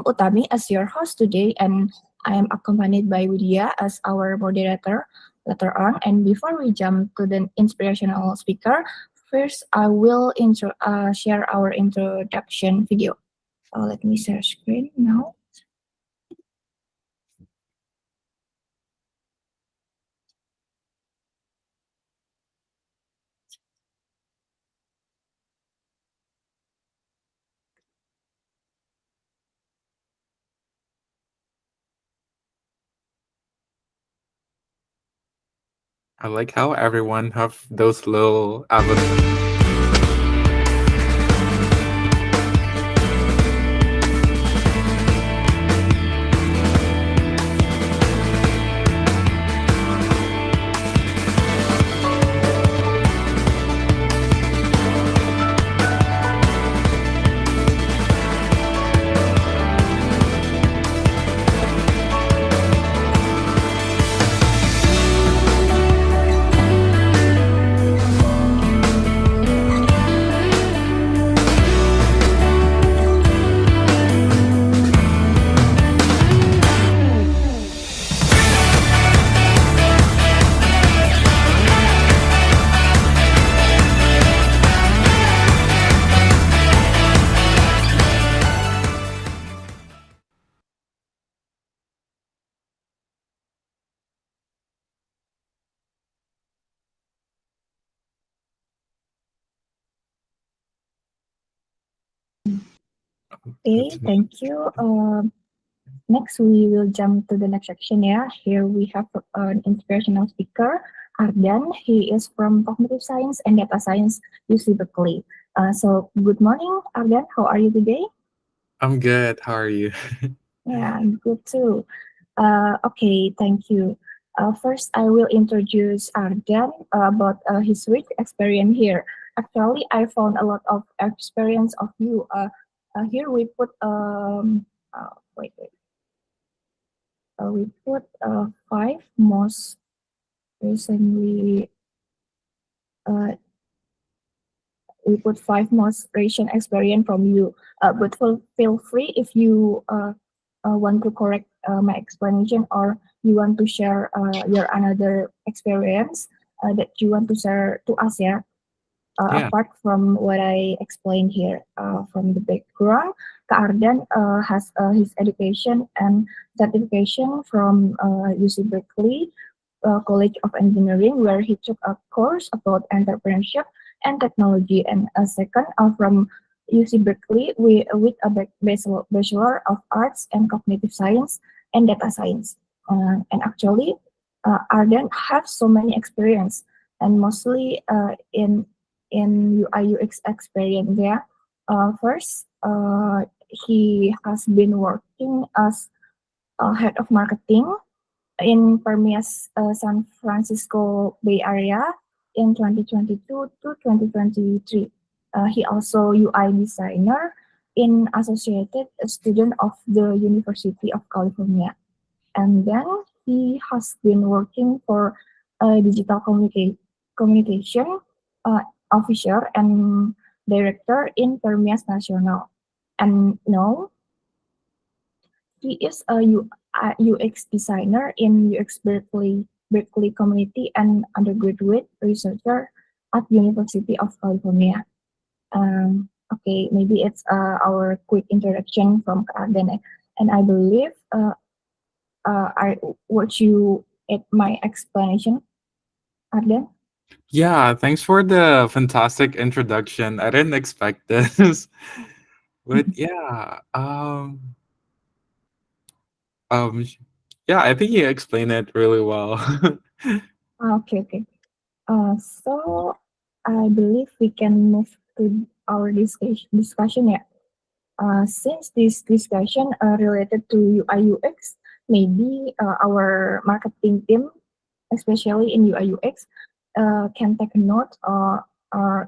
I'm Utami as your host today, and I am accompanied by Widya as our moderator later on. And before we jump to the inspirational speaker, first I will share our introduction video. Let me share screen now. I like how everyone have those little avatars. Okay, thank you. Next, we will jump to the next section. Yeah, here we have an inspirational speaker, Ardan. He is from Cognitive Science and Data Science, UC Berkeley. So, good morning, Ardan. How are you today? I'm good. How are you? Yeah, I'm good too. Okay, thank you. First, I will introduce Ardan about his rich experience here. Actually, I found a lot of experience of you. Here we put wait. We put five most recently. Uh, we put five most recent experience from you. But feel free if you want to correct my explanation or you want to share your another experience that you want to share to us. Yeah. Yeah. Apart from what I explained here from the background, Kak Ardan has his education and certification from UC Berkeley College of Engineering, where he took a course about entrepreneurship and technology, and a second from UC Berkeley with a Bachelor of Arts and Cognitive Science and Data Science. And actually, Arden have so many experience, and mostly in UI UX experience there. First, he has been working as head of marketing in Permias, San Francisco Bay Area in 2022 to 2023. He also UI designer in associated student of the University of California. And then he has been working for a digital communication uh, officer and director in Permias National. And now he is a UX designer in UX Berkeley community and undergraduate researcher at University of California. Okay, maybe it's our quick introduction from Arden, and I believe I what you at my explanation, Arden. Yeah, thanks for the fantastic introduction. I didn't expect this. But yeah, um yeah, I think you explained it really well. Okay. So I believe we can move to our discussion. Yeah. Since this discussion related to UI UX, maybe our marketing team, especially in UI UX, can take a note or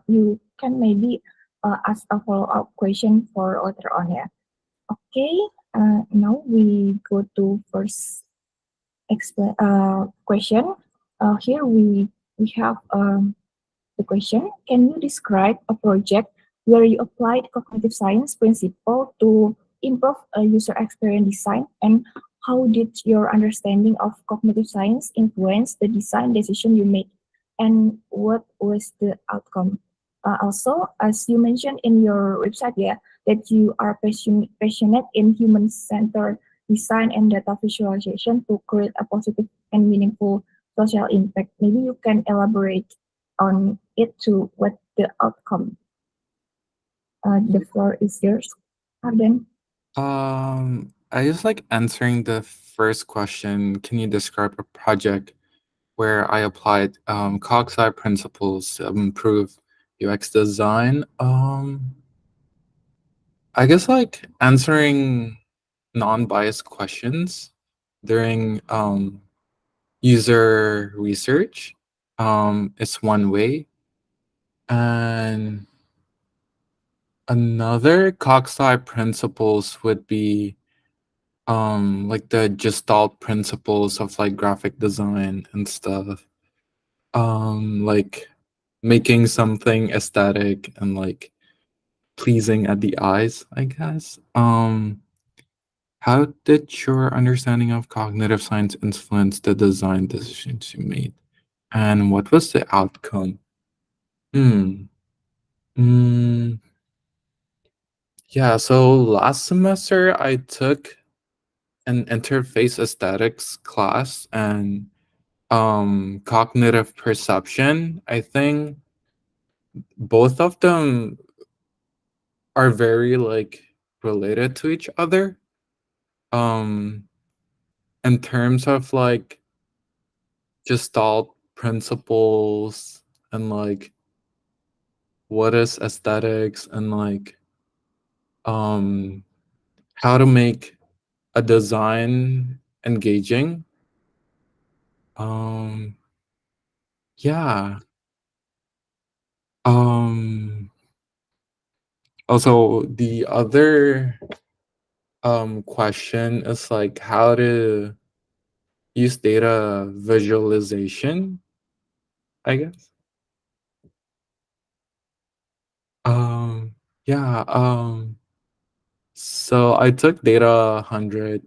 you can maybe ask a follow-up question for later on. Yeah. Okay. Now we go to first question. Here we have the question: can you describe a project where you applied cognitive science principle to improve user experience design? And how did your understanding of cognitive science influence the design decision you made? And what was the outcome? Also, as you mentioned in your website, yeah, that you are passionate in human-centered design and data visualization to create a positive and meaningful social impact. Maybe you can elaborate on it to what the outcome. The floor is yours, Arden. I just like answering the first question. Can you describe a project where I applied cognitive principles to improve UX design? I guess like answering non-biased questions during user research is one way, and another cognitive principles would be like the gestalt principles of like graphic design and stuff, like making something aesthetic and like pleasing at the eyes, I guess. How did your understanding of cognitive science influence the design decisions you made, and what was the outcome? Hmm. Mm, yeah, so last semester I took an interface aesthetics class and cognitive perception. I think both of them are very like related to each other um in terms of like gestalt principles and like what is aesthetics and like um how to make a design engaging. um yeah. um Also the other question is like how to use data visualization, I guess. Yeah, so I took data 100,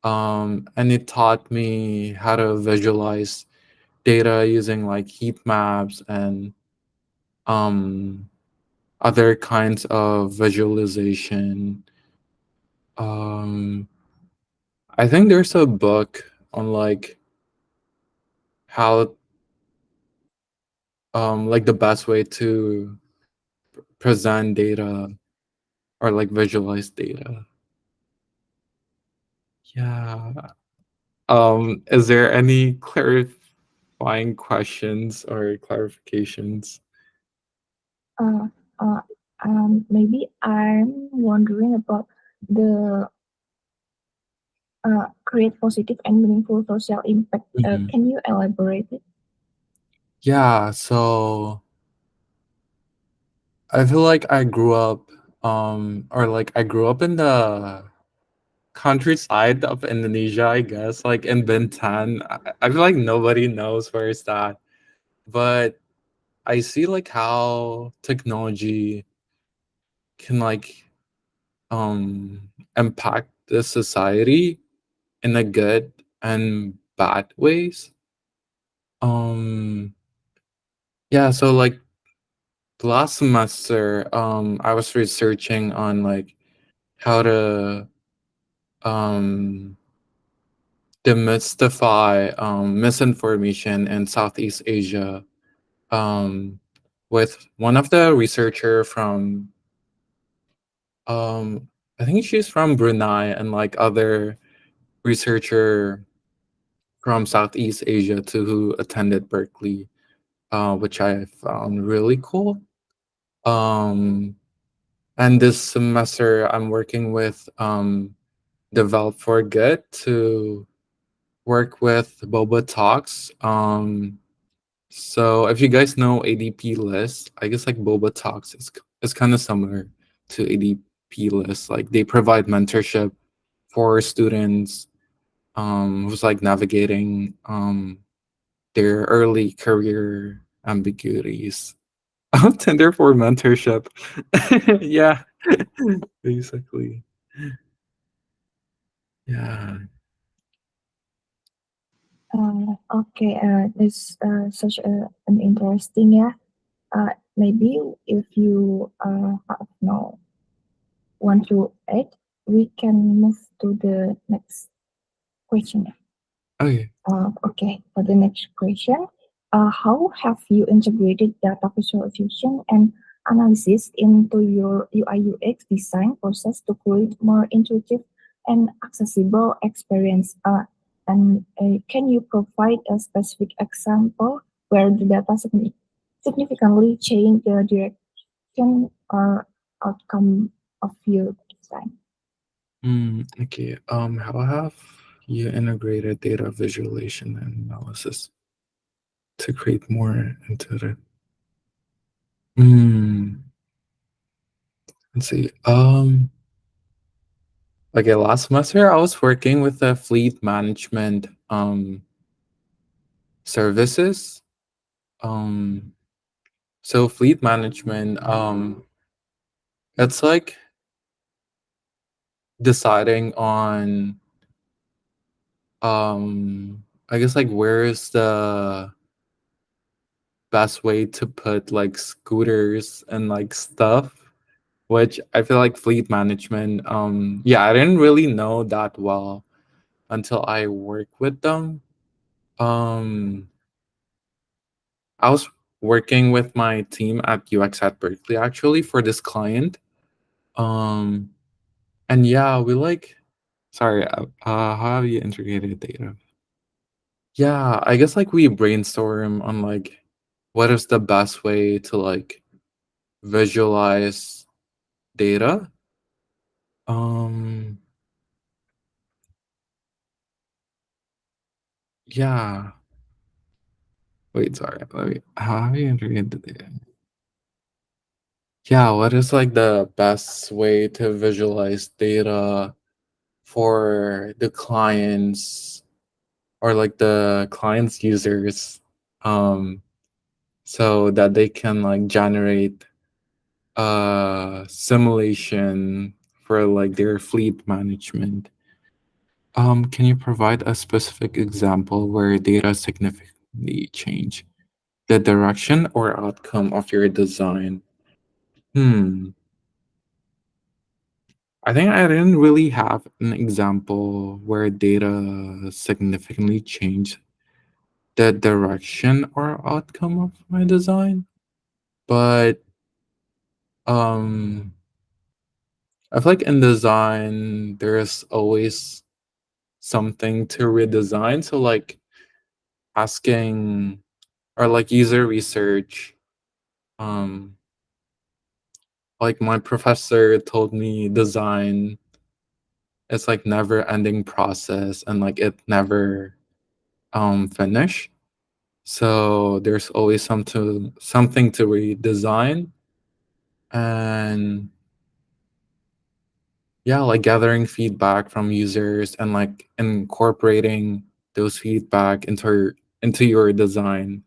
and it taught me how to visualize data using like heat maps and um other kinds of visualization. Um I think there's a book on how like the best way to present data or like visualize data. Yeah. Is there any clarifying questions or clarifications? Uh, uh, Maybe I'm wondering about the create positive and meaningful social impact. Mhm. Can you elaborate it? Yeah, so I feel like I grew up or like I grew up in the countryside of Indonesia, I guess, like in Bintan. I feel like nobody knows where is that. But I see like how technology can like impact the society in a good and bad ways. Um yeah, so like last semester I was researching on like how to um demystify misinformation in Southeast Asia, um with one of the researcher from um I think she's from Brunei and like other researcher from Southeast Asia too who attended Berkeley, which I found really cool. Um, and this semester, I'm working with Develop for Good to work with Boba Talks. So if you guys know ADP List, I guess like Boba Talks is kind of similar to ADP List. Like they provide mentorship for students who's like navigating their early career ambiguities. Oh, Tinder for mentorship. Yeah, basically. Yeah. Okay, this such an interesting, yeah. Maybe if you have no want to add, we can move to the next question. Okay. Okay, for the next question, how have you integrated data visualization and analysis into your UI UX design process to create more intuitive and accessible experience? And can you provide a specific example where the data significantly changed the direction or outcome of your design? Okay. How have you integrated data visualization and analysis to create more intuitive? Hmm. Let's see. Okay, last semester I was working with the fleet management services. Um, so fleet management, it's like deciding on I guess like where is the best way to put like scooters and like stuff, which I feel like fleet management, yeah, I didn't really know that well until I work with them. Um, I was working with my team at UX at Berkeley actually for this client. Um, and yeah, we like, sorry, how have you integrated data? Yeah, I guess like we brainstorm on like what is the best way to like visualize data. Um, yeah. Wait, sorry. Let me, how have you integrated the data? Yeah, what is like the best way to visualize data for the clients or like the clients users, um, so that they can like generate a simulation for like their fleet management. Can you provide a specific example where data significantly change the direction or outcome of your design? Hmm. I think I didn't really have an example where data significantly changed the direction or outcome of my design. But um I feel like in design there's always something to redesign. So like asking or like user research, um like my professor told me design is like never ending process and like it never finish. So there's always something to redesign. And yeah, like gathering feedback from users and like incorporating those feedback into your design.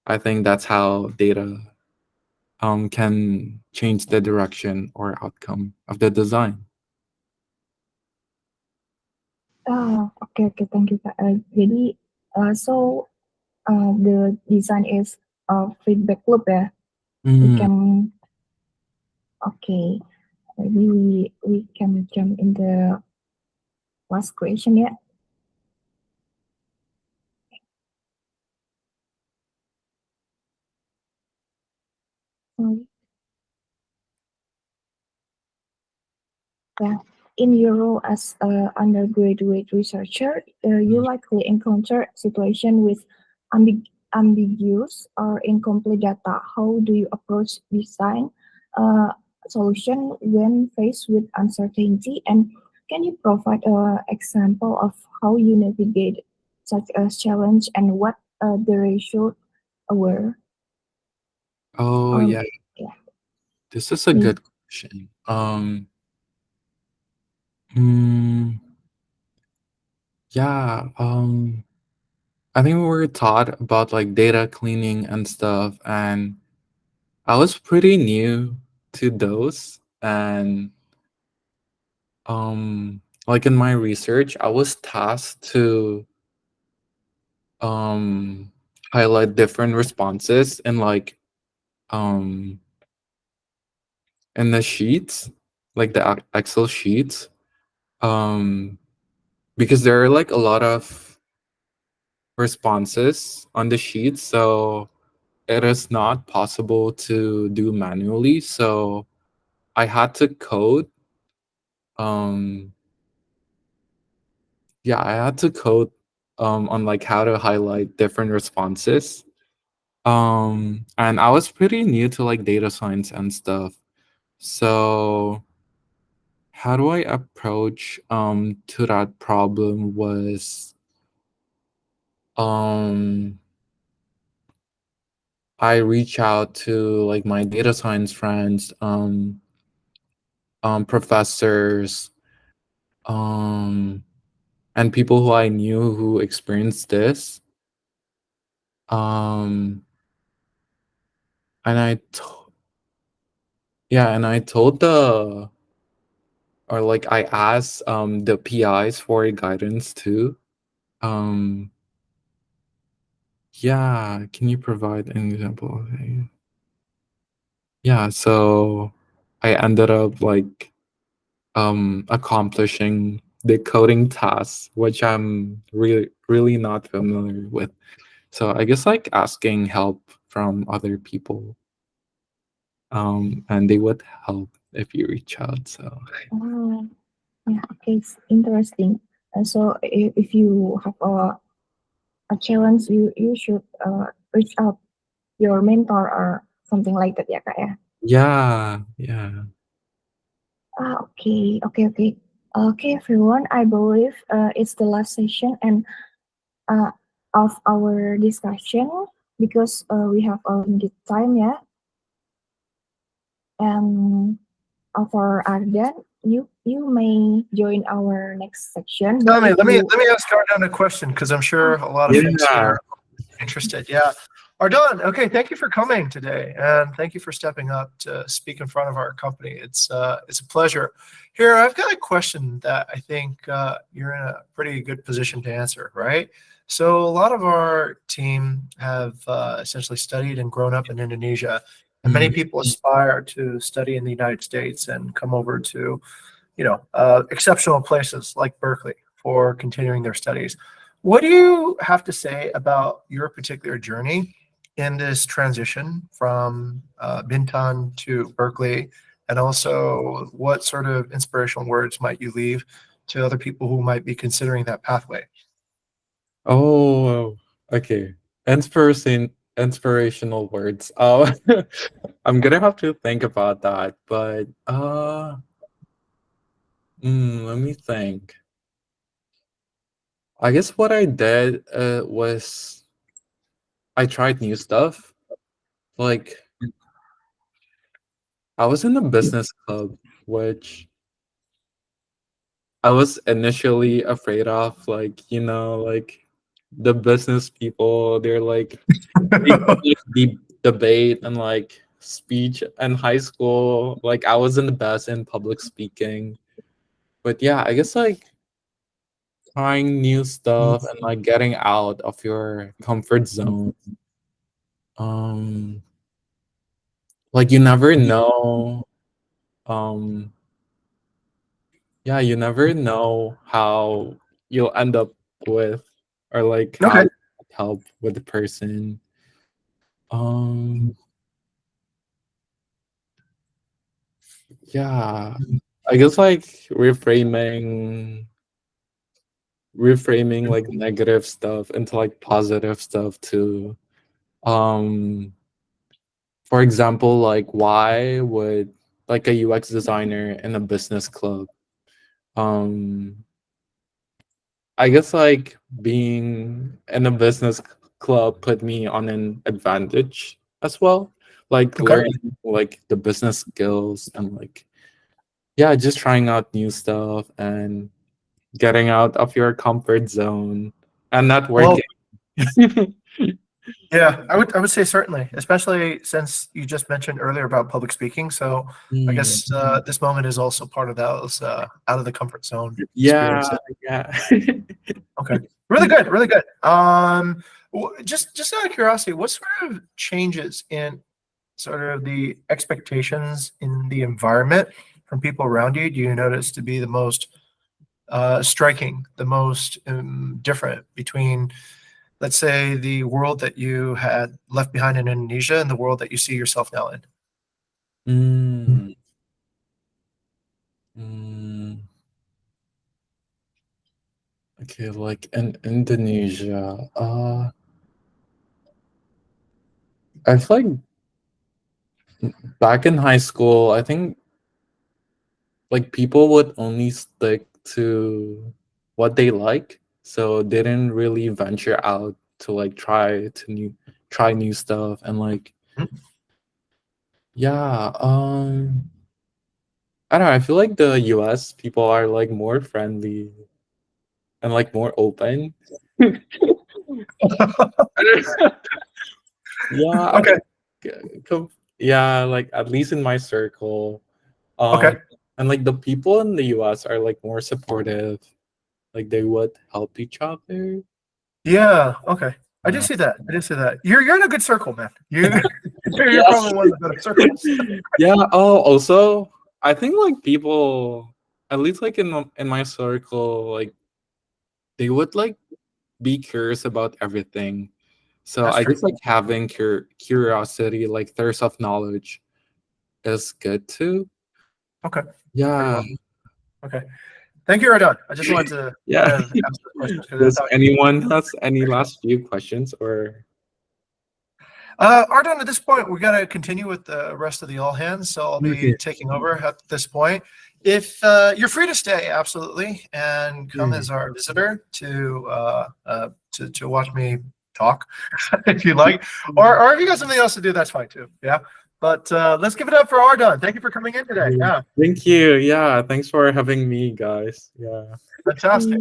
I think that's how data can change the direction or outcome of the design. Okay, okay, thank you, Kak. Jadi, so the design is feedback loop ya. We Mm, can okay, maybe we can jump in the last question ya. Sorry. Yeah. In your role as an undergraduate researcher, you likely encounter situation with ambiguous or incomplete data. How do you approach design uh, solution when faced with uncertainty? And can you provide an example of how you navigate such a challenge and what the ratio were? oh Um, yeah, yeah, this is a maybe. good question. Mm, yeah, I think we were taught about like data cleaning and stuff, and I was pretty new to those. And like in my research, I was tasked to um highlight different responses in like um in the sheets, like the Excel sheets. Um because there are like a lot of responses on the sheet, so it is not possible to do manually. So I had to code. Um, yeah, I had to code on like how to highlight different responses. And I was pretty new to like data science and stuff. So how do I approach to that problem was um I reach out to like my data science friends, professors, um, and people who I knew who experienced this. Um, and yeah, and I told or like I asked the PIs for guidance too. Um, yeah, can you provide an example of it? Yeah, so I ended up like accomplishing the coding tasks, which I'm really not familiar with. So I guess like asking help from other people, and they would help if you reach out. So Oh, yeah, okay, it's interesting. So if you have a challenge, you should reach out your mentor or something like that, ya kak ya. yeah, yeah. Okay, okay, okay. Okay, everyone, I believe it's the last session and uh, of our discussion because we have a limited time, yeah. And for Ardan, you may join our next section, but Tommy, if you let me ask Ardan a question because I'm sure a lot of folks here Yeah. are interested. Yeah. Ardan, okay, thank you for coming today and thank you for stepping up to speak in front of our company. It's a pleasure. Here, I've got a question that I think you're in a pretty good position to answer, right? So a lot of our team have essentially studied and grown up in Indonesia, and many Mhm. people aspire to study in the United States and come over to exceptional places like Berkeley for continuing their studies. What do you have to say about your particular journey in this transition from Bintan to Berkeley? And also, what sort of inspirational words might you leave to other people who might be considering that pathway? Oh, okay. Inspirational words. I'm gonna have to think about that, but let me think. I guess what I did was I tried new stuff. Like I was in a business club, which I was initially afraid of. Like like the business people, they're like they do like debate and like speech in high school. Like I wasn't the best in public speaking, but yeah, I guess like trying new stuff and like getting out of your comfort zone. Um, like you never know. Um, yeah, you never know how you'll end up with, or like how Okay. you help with the person. Um, yeah, I guess like reframing like negative stuff into like positive stuff too. Um, for example, like why would like a UX designer in a business club, um, I guess like being in a business club put me on an advantage as well. Like Okay. learning like the business skills and like yeah, just trying out new stuff and getting out of your comfort zone and Well, networking. Yeah, I would say certainly, especially since you just mentioned earlier about public speaking. So I Mm, guess this moment is also part of those out of the comfort zone yeah, experiences. yeah. Okay, really good, really good. Just out of curiosity, what sort of changes in sort of the expectations in the environment from people around you do you notice to be the most striking, the most different between, let's say, the world that you had left behind in Indonesia and the world that you see yourself now in? Mm, mm. Okay, like in Indonesia, I feel like back in high school, I think like people would only stick to what they like, so they didn't really venture out to like try new stuff and like yeah, I don't know, I feel like the US people are like more friendly and like more open. Yeah, I Okay, yeah, like at least in my circle. okay, Um, and like the people in the US are like more supportive. Like they would help each other. yeah, okay. I did Yeah. see that. I did see that. You're in a good circle, man. You're Yes. probably one of the better circles. Yeah. Oh, also, I think like people, at least like in my circle, like they would like be curious about everything. So That's I true. guess like having curiosity, like thirst of knowledge, is good too. Okay, very Yeah. well. Okay, thank you, Radon. I just wanted to kind Yeah. of ask those questions because I Does thought anyone has any last few questions or? Ardon, at this point, we got to continue with the rest of the all hands. So I'll be Okay. taking over at this point. If you're free to stay, absolutely, and come as our visitor to watch me talk, if you like, or if you got something else to do, that's fine too. Yeah, but let's give it up for Ardon. Thank you for coming in today. Yeah, Thank you. Yeah, thanks for having me, guys. Yeah. fantastic.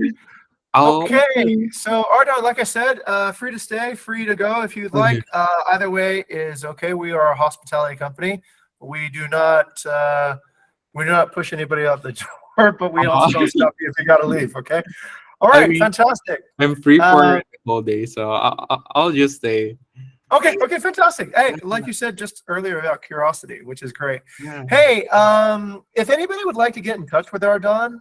I'll Okay, so Ardon, like I said, free to stay, free to go if you'd okay. like. Either way is okay. We are a hospitality company. We do not push anybody out the door, but we also don't stop you if you got to leave. Okay. All I right, mean, fantastic. I'm free for Uh, the whole day, so I'll just stay. okay, fantastic. Hey, like you said just earlier about curiosity, which is great. Yeah. Hey, if anybody would like to get in touch with Ardon,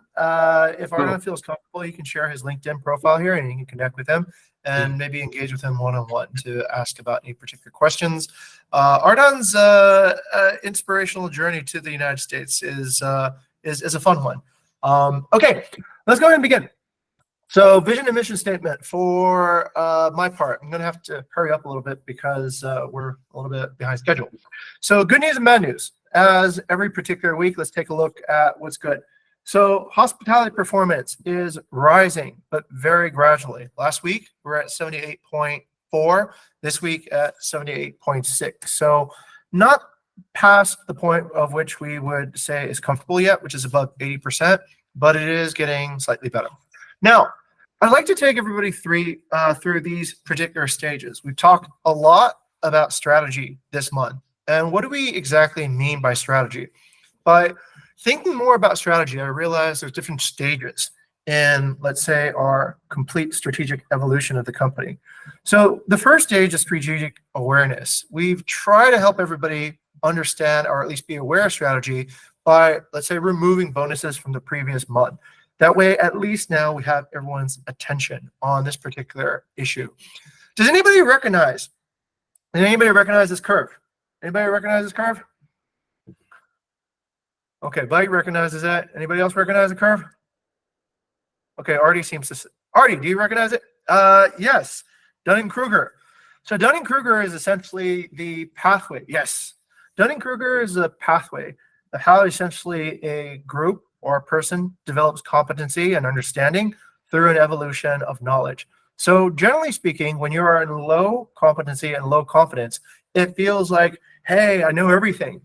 if Ardon feels comfortable, he can share his LinkedIn profile here and you can connect with him and maybe engage with him one-on-one to ask about any particular questions. Ardon's inspirational journey to the United States is a fun one. Okay, let's go ahead and begin. So vision and mission statement for my part. I'm going to have to hurry up a little bit because we're a little bit behind schedule. So good news and bad news. As every particular week, let's take a look at what's good. So hospitality performance is rising, but very gradually. Last week, we're at 78.4. This week at 78.6. So not past the point of which we would say is comfortable yet, which is above 80%, but it is getting slightly better. Now, I'd like to take everybody through these particular stages. We've talked a lot about strategy this month. And what do we exactly mean by strategy? By thinking more about strategy, I realize there's different stages in, let's say, our complete strategic evolution of the company. So the first stage is strategic awareness. We've tried to help everybody understand or at least be aware of strategy by, let's say, removing bonuses from the previous month. That way, at least now we have everyone's attention on this particular issue. Does anybody recognize this curve? Anybody recognize this curve? Okay, Blake recognizes that. Anybody else recognize the curve? Okay, Artie seems to. Artie, do you recognize it? Yes, Dunning-Kruger. So Dunning-Kruger is essentially the pathway. Yes, Dunning-Kruger is a pathway of how essentially a group or a person develops competency and understanding through an evolution of knowledge. So generally speaking, when you are in low competency and low confidence, it feels like, hey, I know everything.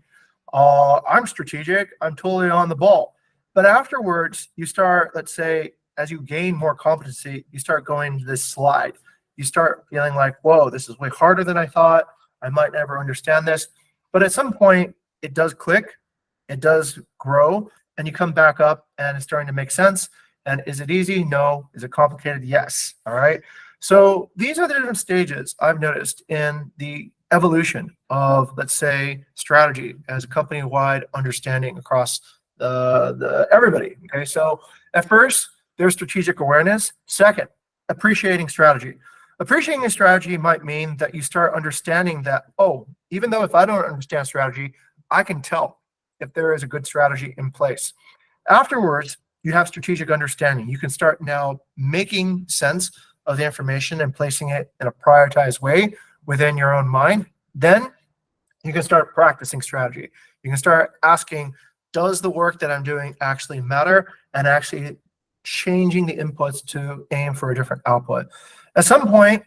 I'm strategic. I'm totally on the ball. But afterwards, you start, let's say, as you gain more competency, you start going to this slide. you start feeling like, whoa, this is way harder than I thought. I might never understand this. But at some point, it does click, it does grow, and you come back up and it's starting to make sense. And is it easy? No. Is it complicated? Yes. All right. So these are the different stages I've noticed in the evolution of, let's say, strategy as a company-wide understanding across the everybody. Okay. So at first, there's strategic awareness. Second, appreciating strategy. Appreciating a strategy might mean that you start understanding that, oh, even though if I don't understand strategy, I can tell if there is a good strategy in place. Afterwards, you have strategic understanding. You can start now making sense of the information and placing it in a prioritized way within your own mind. Then you can start practicing strategy. You can start asking, does the work that I'm doing actually matter, and actually changing the inputs to aim for a different output. At some point,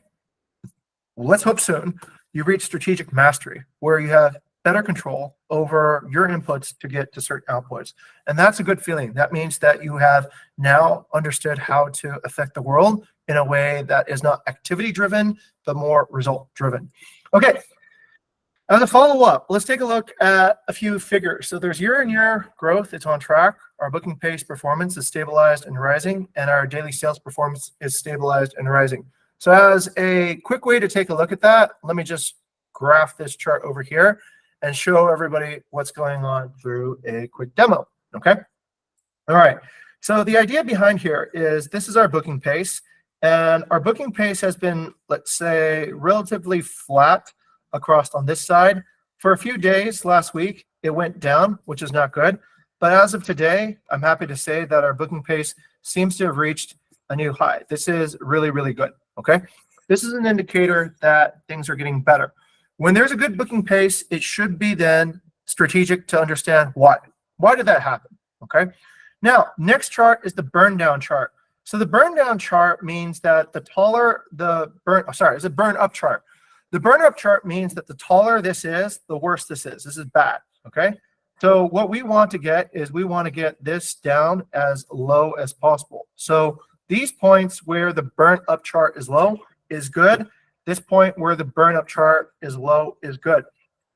let's hope soon, you reach strategic mastery where you have better control over your inputs to get to certain outputs. And that's a good feeling. That means that you have now understood how to affect the world in a way that is not activity driven, but more result driven. Okay. As a follow-up, let's take a look at a few figures. So there's year-on-year growth, it's on track. Our booking pace performance is stabilized and rising, and our daily sales performance is stabilized and rising. So as a quick way to take a look at that, let me just graph this chart over here and show everybody what's going on through a quick demo, okay? All right, so the idea behind here is this is our booking pace, and our booking pace has been, let's say, relatively flat across on this side. For a few days last week, it went down, which is not good. But as of today, I'm happy to say that our booking pace seems to have reached a new high. This is really, really good, okay? This is an indicator that things are getting better. When there's a good booking pace, it should be then strategic to understand why. Why did that happen, okay? Now, next chart is the burn down chart. So the burn down chart means that the taller the burn, it's a burn up chart. The burn up chart means that the taller this is, the worse this is. This is bad, okay? So what we want to get is we want to get this down as low as possible. So these points where the burn up chart is low is good. This point where the burn up chart is low is good.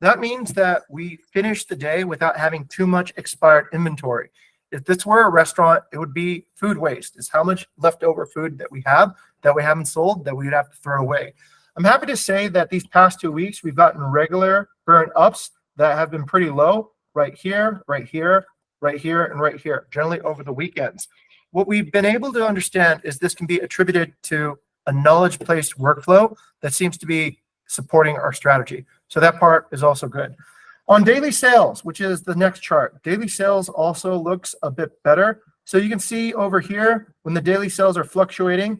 That means that we finish the day without having too much expired inventory. If this were a restaurant, it would be food waste. It's how much leftover food that we haven't sold that we would have to throw away. I'm happy to say that these past 2 weeks, we've gotten regular burn ups that have been pretty low right here, right here, right here, and right here, generally over the weekends. What we've been able to understand is this can be attributed to a knowledge-placed workflow that seems to be supporting our strategy. So that part is also good. On daily sales, which is the next chart, daily sales also looks a bit better. So you can see over here, when the daily sales are fluctuating,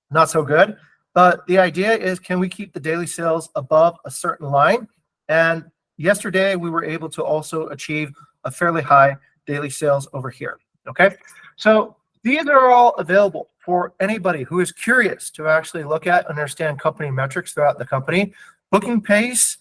not so good. But the idea is, can we keep the daily sales above a certain line? And yesterday, we were able to also achieve a fairly high daily sales over here, okay? So these are all available for anybody who is curious to actually look at, understand company metrics throughout the company. Booking pace,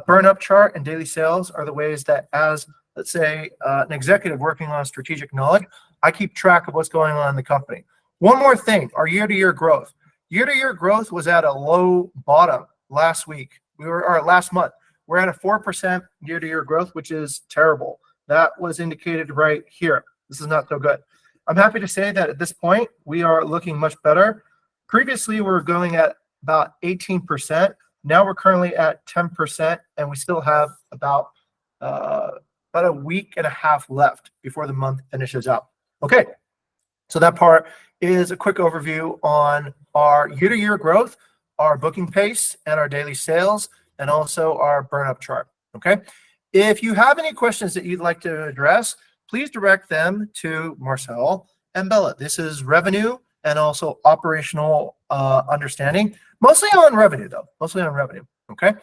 burn up chart, and daily sales are the ways that as, let's say, an executive working on strategic knowledge, I keep track of what's going on in the company. One more thing, our year-to-year growth. Year-to-year growth was at a low bottom last month. We're at a 4% year-to-year growth, which is terrible. That was indicated right here. This is not so good. I'm happy to say that at this point, we are looking much better. Previously, we were going at about 18%. Now we're currently at 10%, and we still have about a week and a half left before the month finishes up. Okay, so that part is a quick overview on our year-to-year growth, our booking pace, and our daily sales, and also our burn-up chart, okay? If you have any questions that you'd like to address, please direct them to Marcel and Bella. This is revenue and also operational understanding, mostly on revenue though, okay?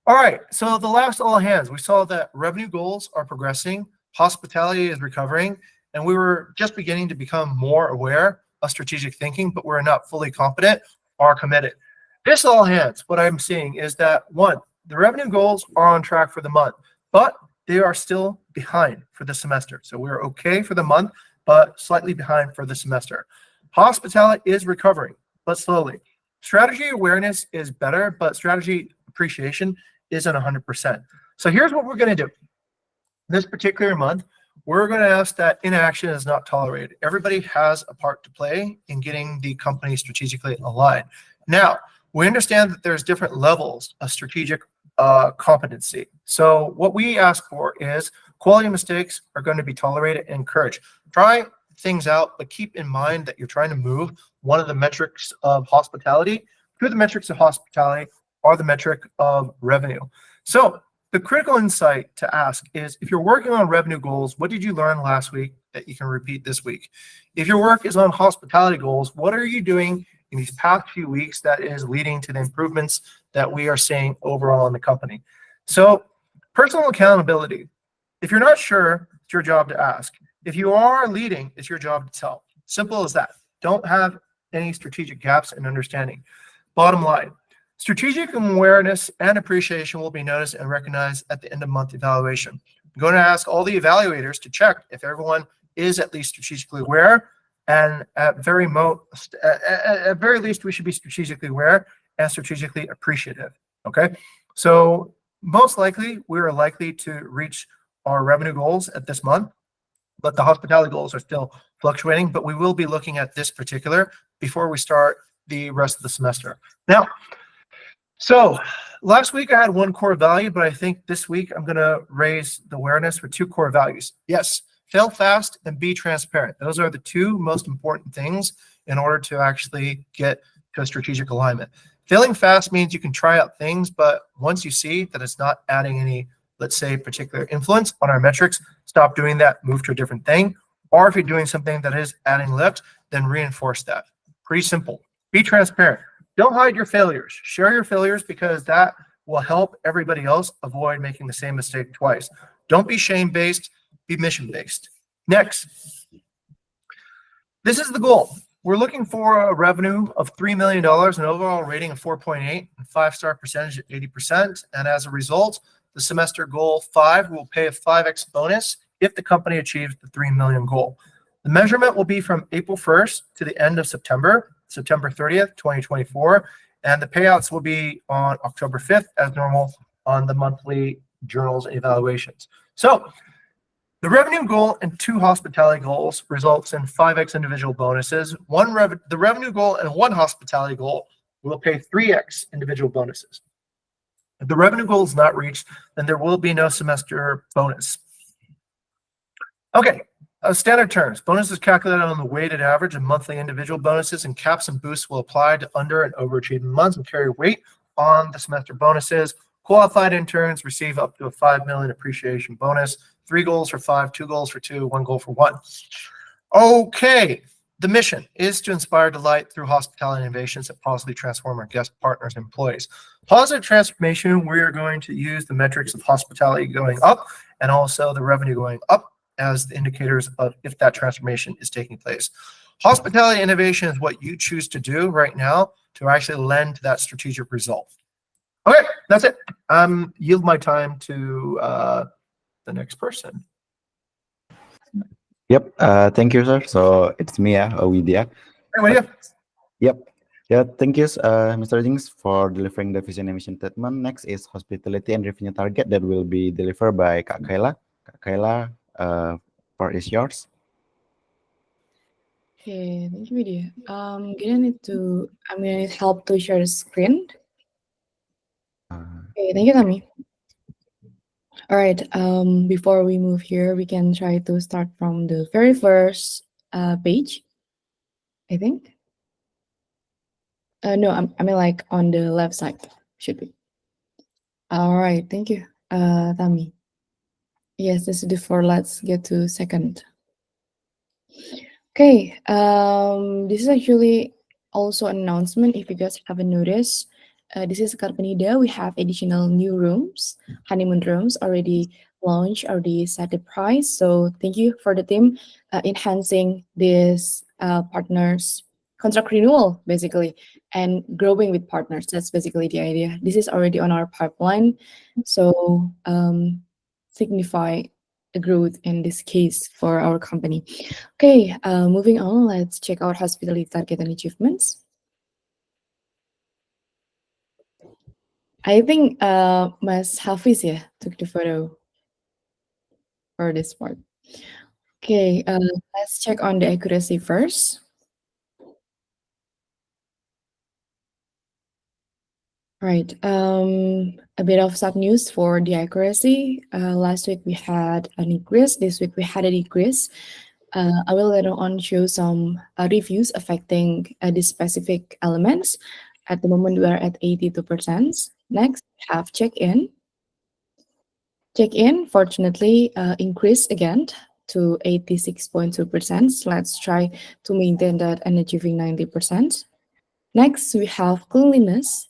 All right, so the last all hands, we saw that revenue goals are progressing, hospitality is recovering, and we were just beginning to become more aware of strategic thinking, but we're not fully competent or committed. This all hands, what I'm seeing is that one, the revenue goals are on track for the month, but they are still behind for the semester. So we're okay for the month, but slightly behind for the semester. Hospitality is recovering, but slowly. Strategy awareness is better, but strategy appreciation isn't 100%. So here's what we're going to do. This particular month, we're going to ask that inaction is not tolerated. Everybody has a part to play in getting the company strategically aligned. Now, we understand that there's different levels of strategic competency. So what we ask for is quality mistakes are going to be tolerated and encouraged. Try things out, but keep in mind that you're trying to move one of the metrics of hospitality. Two of the metrics of hospitality are the metric of revenue. So the critical insight to ask is, if you're working on revenue goals, what did you learn last week that you can repeat this week? If your work is on hospitality goals, what are you doing in these past few weeks that is leading to the improvements that we are seeing overall in the company? So personal accountability. If you're not sure, it's your job to ask. If you are leading, it's your job to tell. Simple as that. Don't have any strategic gaps in understanding. Bottom line, strategic awareness and appreciation will be noticed and recognized at the end of month evaluation. I'm going to ask all the evaluators to check if everyone is at least strategically aware, and at very least, we should be strategically aware and strategically appreciative. Okay, so most likely we are likely to reach our revenue goals at this month, but the hospitality goals are still fluctuating. But we will be looking at this particular before we start the rest of the semester. Now, so last week I had one core value, but I think this week I'm going to raise the awareness for two core values. Yes, fail fast and be transparent. Those are the two most important things in order to actually get to a strategic alignment. Failing fast means you can try out things, but once you see that it's not adding any, let's say, particular influence on our metrics, stop doing that, move to a different thing. Or if you're doing something that is adding lift, then reinforce that. Pretty simple. Be transparent. Don't hide your failures. Share your failures, because that will help everybody else avoid making the same mistake twice. Don't be shame-based, be mission-based. Next, this is the goal. We're looking for a revenue of $3 million, an overall rating of 4.8, and 5-star percentage at 80%. And as a result, the semester goal 5 will pay a 5x bonus if the company achieves the 3 million goal. The measurement will be from April 1st to the end of September 30th, 2024, and the payouts will be on October 5th as normal on the monthly journals and evaluations. So the revenue goal and 2 hospitality goals results in 5x individual bonuses. The revenue goal and 1 hospitality goal will pay 3x individual bonuses. If the revenue goal is not reached, then there will be no semester bonus. Okay. Standard terms. Bonus is calculated on the weighted average of monthly individual bonuses, and caps and boosts will apply to under and overachieving months and carry weight on the semester bonuses. Qualified interns receive up to a 5 million appreciation bonus. 3 goals for 5, 2 goals for 2, 1 goal for 1. Okay. The mission is to inspire delight through hospitality innovations that positively transform our guest partners and employees. Positive transformation, we are going to use the metrics of hospitality going up and also the revenue going up as the indicators of if that transformation is taking place. Hospitality innovation is what you choose to do right now to actually lend to that strategic result. Okay, that's it. Yield my time to the next person. Yep. Thank you, sir. So it's me, Widya. Hey, Widya. Yep. Yeah. Thank you, Mr. Jings, for delivering the vision and mission statement. Next is hospitality and revenue target that will be delivered by Kak Kayla. Kak Kayla, part is yours. Okay, thank you, Vidya. I'm gonna need help to share the screen. Okay, thank you, Tami. All right, before we move here, we can try to start from the very first page, I think. No, I mean like on the left side, should be. All right, thank you, Tami. Yes, this is before. Let's get to second. Okay, this is actually also an announcement. If you guys haven't noticed, this is Karpenida. We have additional new rooms, honeymoon rooms already launched, already set the price. So thank you for the team enhancing this partners contract renewal basically and growing with partners. That's basically the idea. This is already on our pipeline, so signify the growth in this case for our company. Okay, moving on, let's check out hospitality target and achievements. I think Mas Hafiz yeah took the photo for this part. Okay, let's check on the accuracy first. Right. A bit of sad news for the accuracy. Last week we had an increase. This week we had a decrease. I will later on show some reviews affecting the specific elements. At the moment, we are at 82%. Next, we have check-in. Check-in, fortunately, increased again to 86.2%. Let's try to maintain that and achieving 90%. Next, we have cleanliness.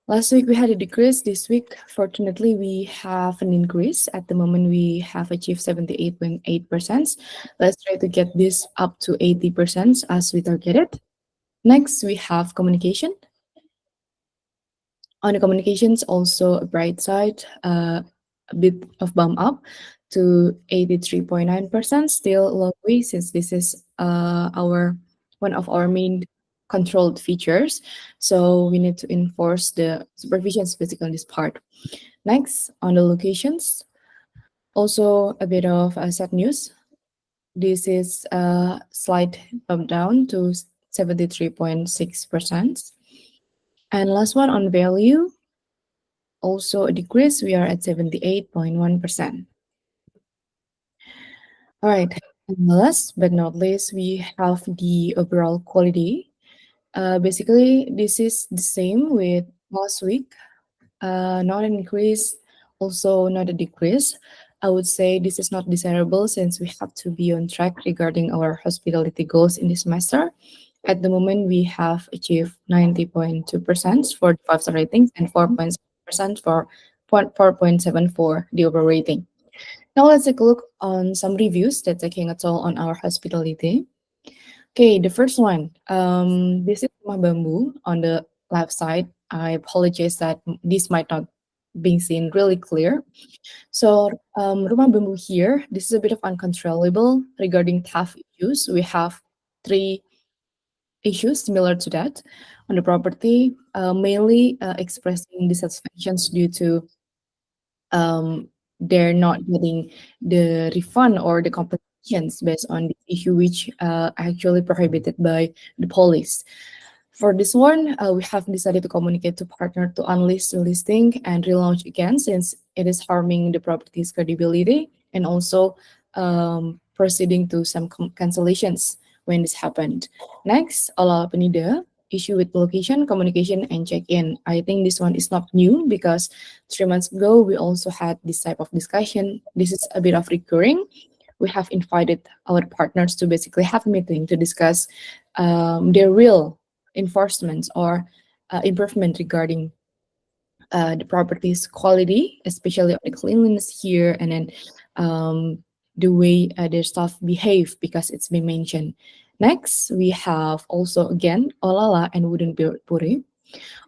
Last week we had a decrease. This week, fortunately, we have an increase. At the moment, we have achieved 78.8%. Let's try to get this up to 80% as we targeted. Next, we have communication. On the communications, also a bright side, a bit of bump up to 83.9%. Still a long way since this is our one of our main controlled features. So we need to enforce the supervision specifically on this part. Next, on the locations, also a bit of sad news. This is a slight bump down to 73.6%. And last one on value, also a decrease. We are at 78.1%. All right. And last but not least, we have the overall quality. Basically, this is the same with last week. Not an increase, also not a decrease. I would say this is not desirable since we have to be on track regarding our hospitality goals in this semester. At the moment, we have achieved 90.2% for the 5-star ratings and 4.7% for 4.7 for the overall rating. Now let's take a look on some reviews that taking a toll on our hospitality. Okay, the first one. This is Rumah Bambu on the left side. I apologize that this might not be seen really clear. So Rumah Bambu here, this is a bit of uncontrollable regarding theft issues. We have 3 issues similar to that on the property, mainly expressing dissatisfactions due to they're not getting the refund or the compensations based on the issue which actually prohibited by the police. For this one, we have decided to communicate to partner to unlist the listing and relaunch again since it is harming the property's credibility and also proceeding to some cancellations when this happened. Next, Ala Penida, issue with location, communication, and check-in. I think this one is not new because 3 months ago, we also had this type of discussion. This is a bit of recurring. We have invited our partners to basically have a meeting to discuss their real enforcements or improvement regarding the property's quality, especially on the cleanliness here, and then the way their staff behave because it's been mentioned. Next, we have also again Olala and Wooden Puri.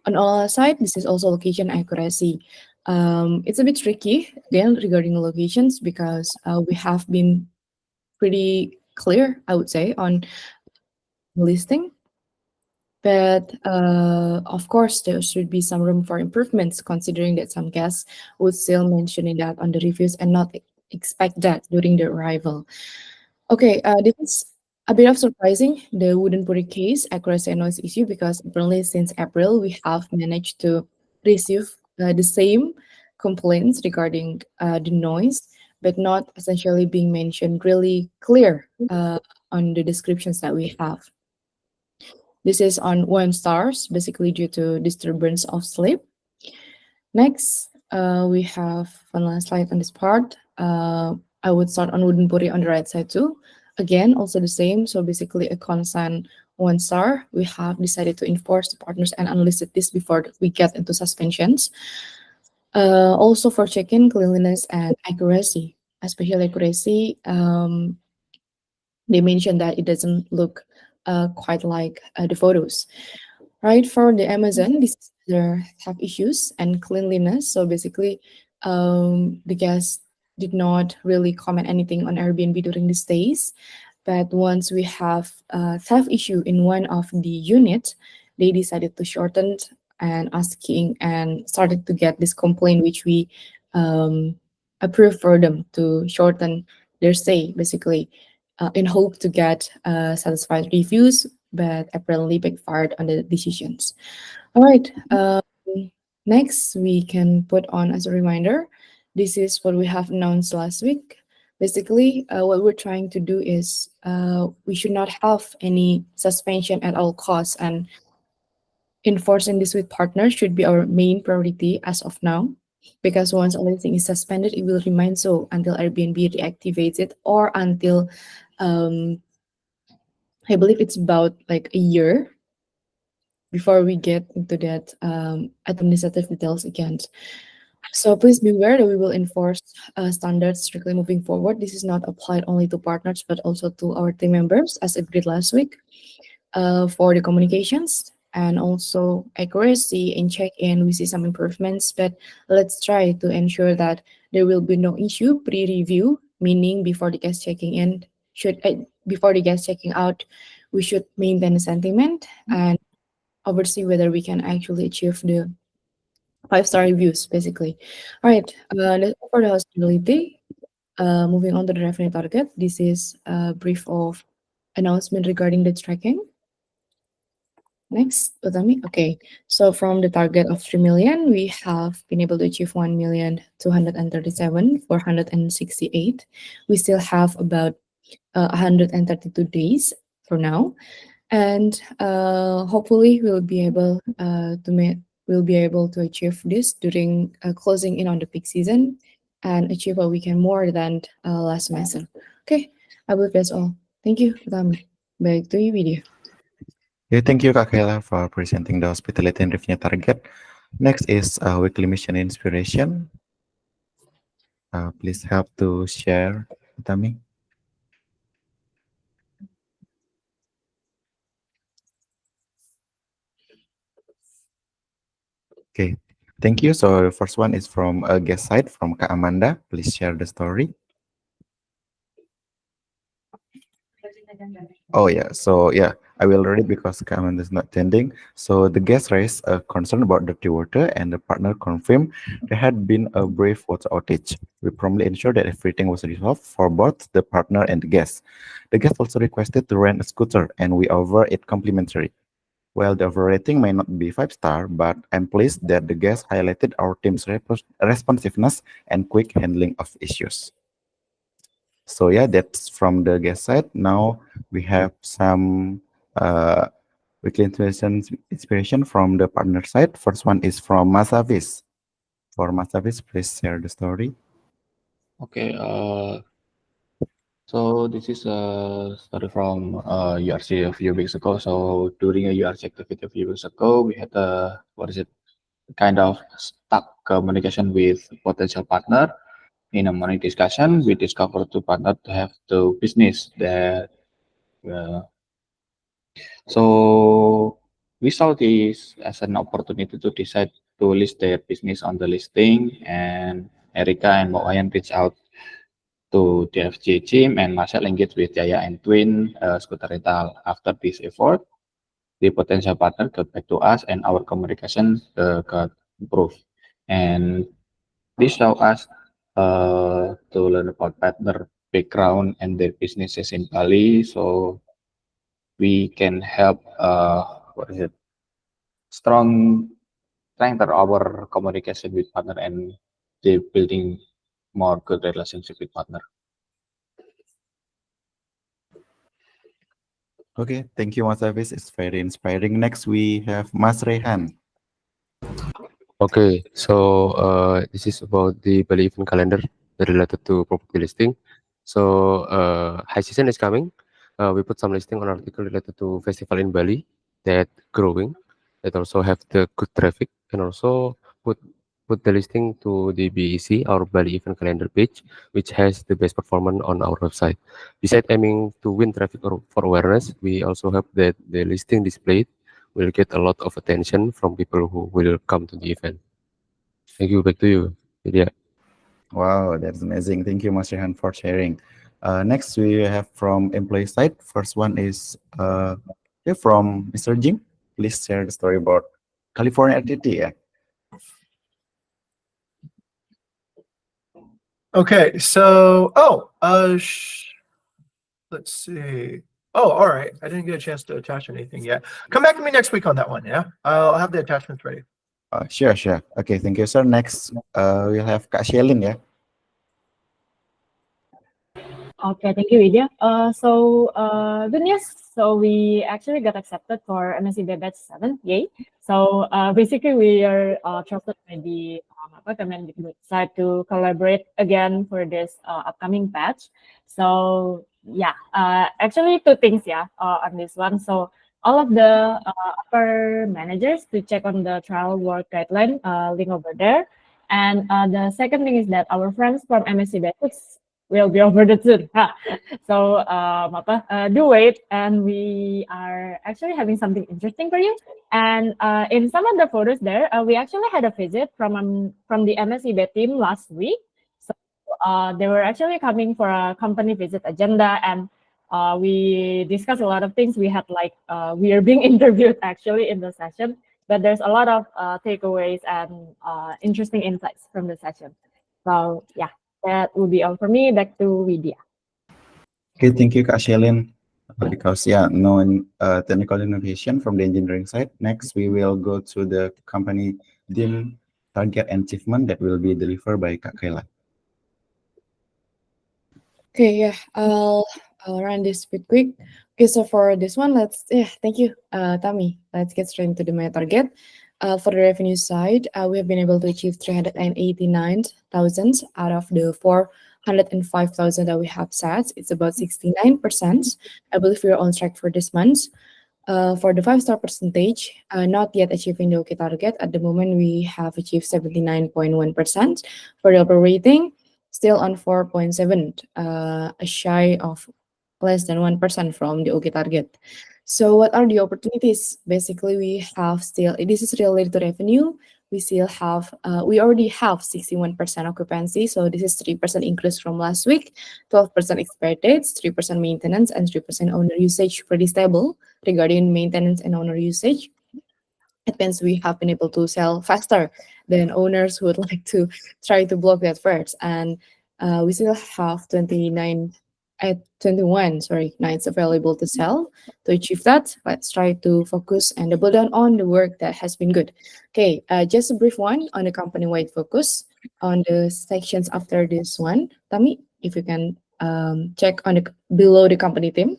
On Olala side, this is also location accuracy. It's a bit tricky again regarding locations because we have been pretty clear, I would say, on listing. But of course, there should be some room for improvements, considering that some guests would still mentioning that on the reviews and not expect that during the arrival. Okay, this is a bit of surprising, the Wooden Puri case, accuracy and noise issue, because apparently since April, we have managed to receive the same complaints regarding the noise, but not essentially being mentioned really clear on the descriptions that we have. This is on 1 stars, basically due to disturbance of sleep. Next, we have one last slide on this part. I would start on Wooden Puri on the right side too. Again, also the same. So basically a constant 1 star. We have decided to enforce the partners and unlisted this before we get into suspensions. Also for check-in, cleanliness, and accuracy, especially accuracy, they mentioned that it doesn't look quite like the photos. Right, for the Amazon, this there have issues and cleanliness. So basically, the guests did not really comment anything on Airbnb during the stays. But once we have a theft issue in one of the units, they decided to shorten and asking and started to get this complaint, which we um, approved for them to shorten their stay, basically, in hope to get satisfied reviews, but apparently backfired on the decisions. All right. Next, we can put on as a reminder. This is what we have announced last week. Basically, what we're trying to do is we should not have any suspension at all costs, and enforcing this with partners should be our main priority as of now. Because once a listing is suspended, it will remain so until Airbnb reactivates it or until um, I believe it's about like a year before we get into that administrative details again. So please be aware that we will enforce standards strictly moving forward. This is not applied only to partners, but also to our team members, as agreed last week, for the communications and also accuracy in check-in. We see some improvements, but let's try to ensure that there will be no issue pre-review, meaning before the guest checking in, before the guest checking out, we should maintain the sentiment and oversee whether we can actually achieve the 5-star reviews, basically. All right, that's all for the hospitality. Moving on to the revenue target. This is a brief of announcement regarding the tracking. Next, Utami. Okay, so from the target of 3 million, we have been able to achieve 1,237,468. We still have about 132 days for now, and hopefully we'll be able to achieve this during closing in on the peak season and achieve what we can more than last semester. Okay, I believe that's all. Thank you, Utami. Back to you, video. Yeah, thank you, Kak Kayla, for presenting the hospitality and revenue target. Next is weekly mission inspiration. Please help to share, Utami. Okay, thank you. So the first one is from a guest side from Kak Amanda. Please share the story. Oh yeah, so yeah, I will read it because Kak Amanda is not attending. So the guest raised a concern about dirty water, and the partner confirmed there had been a brief water outage. We promptly ensured that everything was resolved for both the partner and the guest. The guest also requested to rent a scooter, and we offered it complimentary. Well, the overrating may not be 5-star, but I'm pleased that the guest highlighted our team's responsiveness and quick handling of issues. So yeah, that's from the guest side. Now we have some weekly inspiration from the partner side. First one is from Masavis. For Masavis, please share the story. Okay, so this is a story from URC a few weeks ago. So during a URC activity a few weeks ago, we had a kind of stuck communication with potential partner. In a morning discussion, we discovered two partners to have the business that. So we saw this as an opportunity to decide to list their business on the listing, and Erika and Moayan reached out to DFG team, and Marcel engaged with Jaya and Twin Scooter Rental. After this effort, the potential partner got back to us, and our communication got improved. And this showed us to learn about partner background and their businesses in Bali, so we can help strong strengthen our communication with partner and the building more good relationship with partner. Okay, thank you, Masavis. It's very inspiring. Next, we have Mas Rehan. Okay, so this is about the Bali event calendar related to property listing. So high season is coming. We put some listing on article related to festival in Bali that growing, that also have the good traffic, and also put the listing to the BEC, our Bali event calendar page, which has the best performance on our website. Besides aiming to win traffic for awareness, we also hope that the listing displayed will get a lot of attention from people who will come to the event. Thank you. Back to you. Yeah. Wow, that's amazing. Thank you, Mas Rehan, for sharing. Next, we have from employee side. First one is from Mr. Jim. Please share the story about California RTT ya. Okay, so let's see. Oh, all right. I didn't get a chance to attach anything yet. Come back to me next week on that one. Yeah, I'll have the attachments ready. Sure, sure. Okay, thank you, sir. Next, we'll have Kak Shelin ya. Okay, thank you, Vidya. Good news. So we actually got accepted for MSc batch 7. Yay. So basically we are trusted by the Kemendikbud side to collaborate again for this upcoming batch. So yeah, actually two things on this one. So all of the upper managers to check on the trial work guideline link over there. And the second thing is that our friends from MSc batch 6 will be over the soon. So do wait, and we are actually having something interesting for you. And in some of the photos there, we actually had a visit from the MSc B team last week. So they were actually coming for a company visit agenda, and we discussed a lot of things. We had we are being interviewed actually in the session, but there's a lot of takeaways and interesting insights from the session. So yeah. That would be all for me. Back to Vidya. Okay, thank you, Kak Shelin. Because no technical innovation from the engineering side. Next, we will go to the company DIM target and achievement that will be delivered by Kak Kaila. Okay, yeah, I'll run this bit quick. Okay, so for this one, thank you, Tami. Let's get straight into the my target. For the revenue side, we have been able to achieve 389,000 out of the 405,000 that we have set. It's about 69%. I believe we're on track for this month. For the 5-star percentage, not yet achieving the OK target. At the moment, we have achieved 79.1%. For the upper rating, still on 4.7, shy of less than 1% from the OK target. So what are the opportunities? Basically, we have still, this is related to revenue. We already have 61% occupancy. So this is 3% increase from last week, 12% expired dates, 3% maintenance, and 3% owner usage, pretty stable regarding maintenance and owner usage. It means we have been able to sell faster than owners who would like to try to block that first. And we still have 21 nights available to sell. To achieve that, let's try to focus and double down on the work that has been good. Okay, just a brief one on the company-wide focus on the sections after this one. Tami, if you can check on below the company team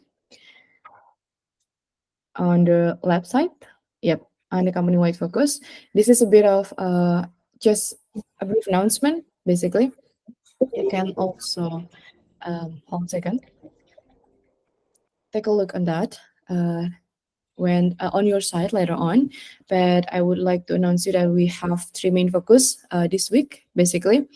on the left side. Yep, on the company-wide focus. This is a bit of just a brief announcement, basically. You can also hold a second. Take a look on that when on your side later on. But I would like to announce you that we have 3 main focus this week, basically.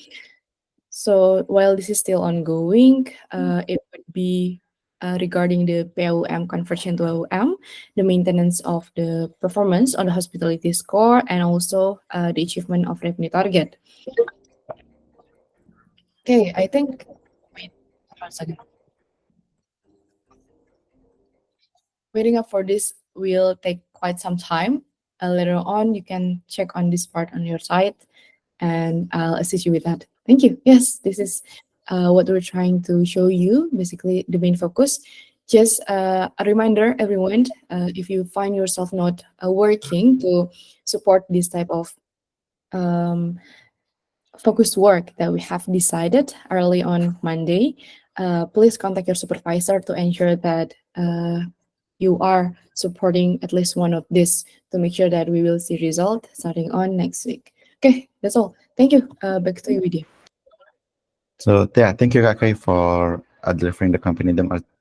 So while this is still ongoing, it would be regarding the PAUM conversion to AUM, the maintenance of the performance on the hospitality score, and also the achievement of revenue target. Okay, I think, wait, hold on a second. Waiting up for this will take quite some time. Later on, you can check on this part on your side, and I'll assist you with that. Thank you. Yes, this is what we're trying to show you, basically the main focus. Just a reminder, everyone, if you find yourself not working to support this type of focused work that we have decided early on Monday, please contact your supervisor to ensure that you are supporting at least one of this to make sure that we will see result starting on next week. Okay, that's all. Thank you. Back to you, Vidya. So yeah, thank you, Kak Kai, for delivering the company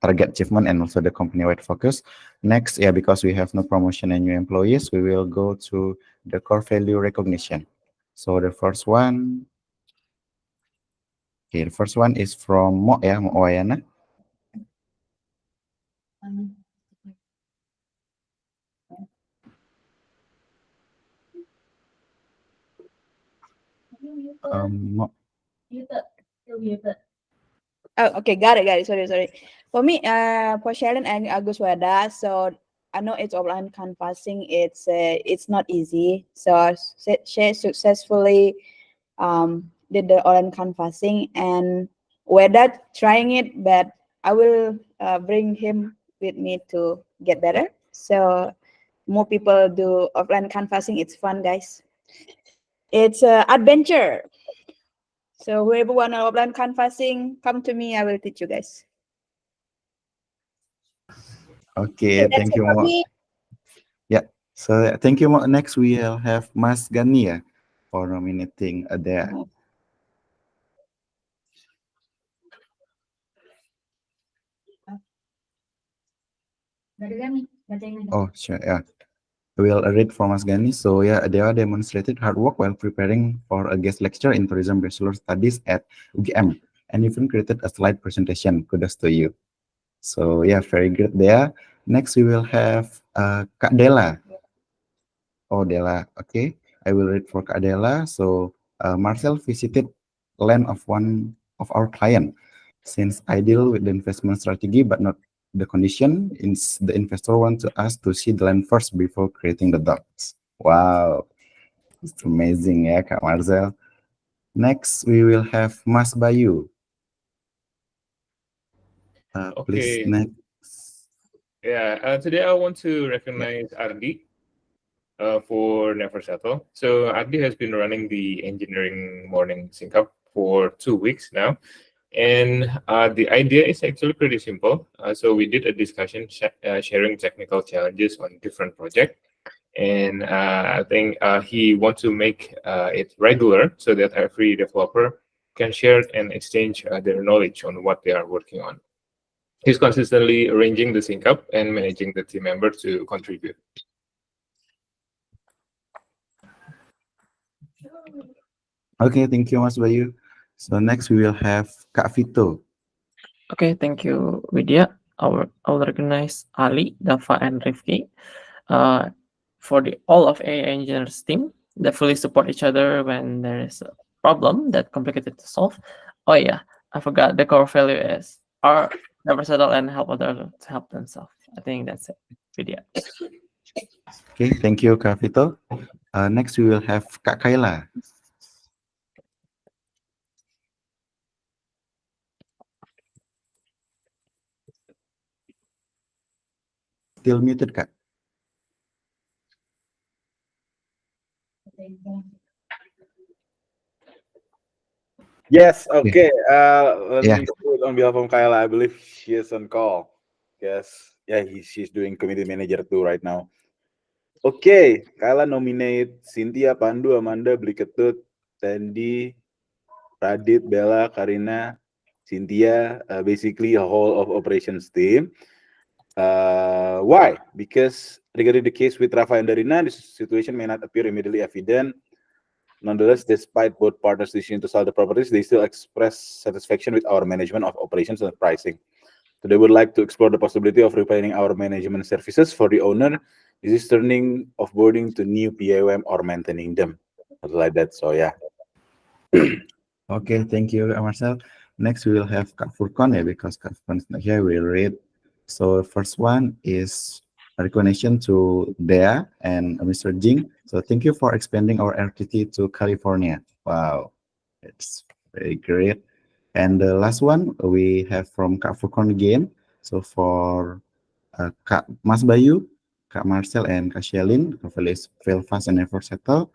target achievement and also the company-wide focus. Next, because we have no promotion and new employees, we will go to the core value recognition. So the first one, the first one is from Mo Wayana. Mo. Oh, okay, got it. Sorry. For me, for Sharon and Agus Wada, so I know it's offline canvassing. It's not easy. So she successfully did the online canvassing, and we're not trying it, but I will bring him with me to get better. So more people do offline canvassing. It's fun, guys. It's an adventure. So whoever want offline canvassing, come to me. I will teach you guys. Okay, That's thank it you, for Mo. me. Yeah, so thank you, Mo. Next, we'll have Mas Gania for nominating Adea. Oh, sure, yeah. We'll read from Mas Gani. So yeah, Adea demonstrated hard work while preparing for a guest lecture in tourism bachelor studies at UGM and even created a slide presentation. Kudos to you. So yeah, very good there. Next, we will have Kak Dela. Oh, Dela. Okay, I will read for Kak Dela. So Marcel visited land of one of our client. Since I deal with the investment strategy, but not the condition, the investor wants us to see the land first before creating the docs. Wow, it's amazing, yeah, Kak Marcel. Next, we will have Mas Bayu. Please Okay. next. Yeah, today I want to recognize Ardi for Never Settle. So Ardi has been running the engineering morning sync up for 2 weeks now. And the idea is actually pretty simple. So we did a discussion sharing technical challenges on different projects. And I think he wants to make it regular so that every developer can share and exchange their knowledge on what they are working on. He's consistently arranging the sync up and managing the team member to contribute. Okay, thank you, Mas Bayu. So next we will have Kak Vito. Okay, thank you, Widya. I'll recognize Ali, Dafa, and Rifki. For the all of AI engineers team that fully support each other when there is a problem that complicated to solve. Oh yeah, I forgot the core value is are never settle and help others to help themselves. I think that's it. Widya. Okay, thank you, Kak Vito. Next we will have Kak Kaila. Still muted, Kak. Yes, okay. Let Yeah. me put on behalf of Kyla. I believe she is on call. Yes, yeah, she's doing committee manager too right now. Okay, Kyla nominate Cynthia, Pandu, Amanda, Bliketut, Tandy, Radit, Bella, Karina, Cynthia, basically a whole of operations team. Why? Because regarding the case with Rafa and Darina, this situation may not appear immediately evident. Nonetheless, despite both partners' decision to sell the properties, they still express satisfaction with our management of operations and pricing. So they would like to explore the possibility of replanning our management services for the owner. This is turning offboarding to new PIOM or maintaining them. Something like that. So yeah. Okay, thank you, Marcel. Next, we will have Kak Furkon, because Kak Furkon is not here. We'll read. So first one is a recognition to Dea and Mr. Jing. So thank you for expanding our RTT to California. Wow, it's very great. And the last one we have from Kak Furkon again. So for Kak Mas Bayu, Kak Marcel, and Kak Shelin, fail fast and never settle.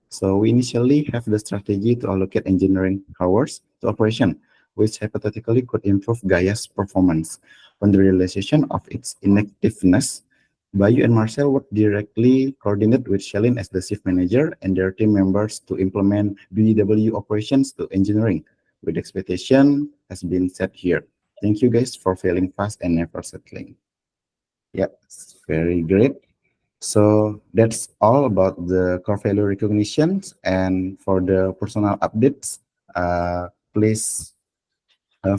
So we initially have the strategy to allocate engineering hours to operation, which hypothetically could improve Gaia's performance. On the realization of its ineffectiveness, Bayu and Marcel would directly coordinate with Shelin as the shift manager and their team members to implement BW operations to engineering, with expectation has been set here. Thank you guys for failing fast and never settling. Yeah, it's very great. So that's all about the core value recognitions. And for the personal updates, please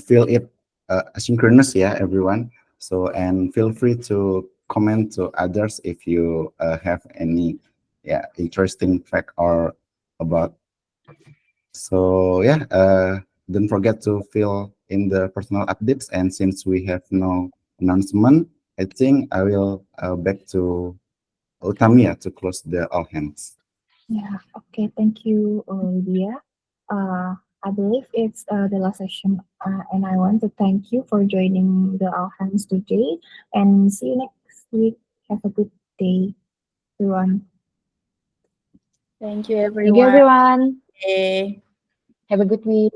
fill it asynchronous, yeah, everyone. So, and feel free to comment to others if you have any, yeah, interesting fact or about. So yeah, don't forget to fill in the personal updates. And since we have no announcement I think I will back to Utamia to close the all hands. Yeah, okay, thank you, Lydia. I believe it's the last session, and I want to thank you for joining the All Hands today, and see you next week. Have a good day, everyone. Thank you, Thank you, everyone. everyone. Okay. Have a good week.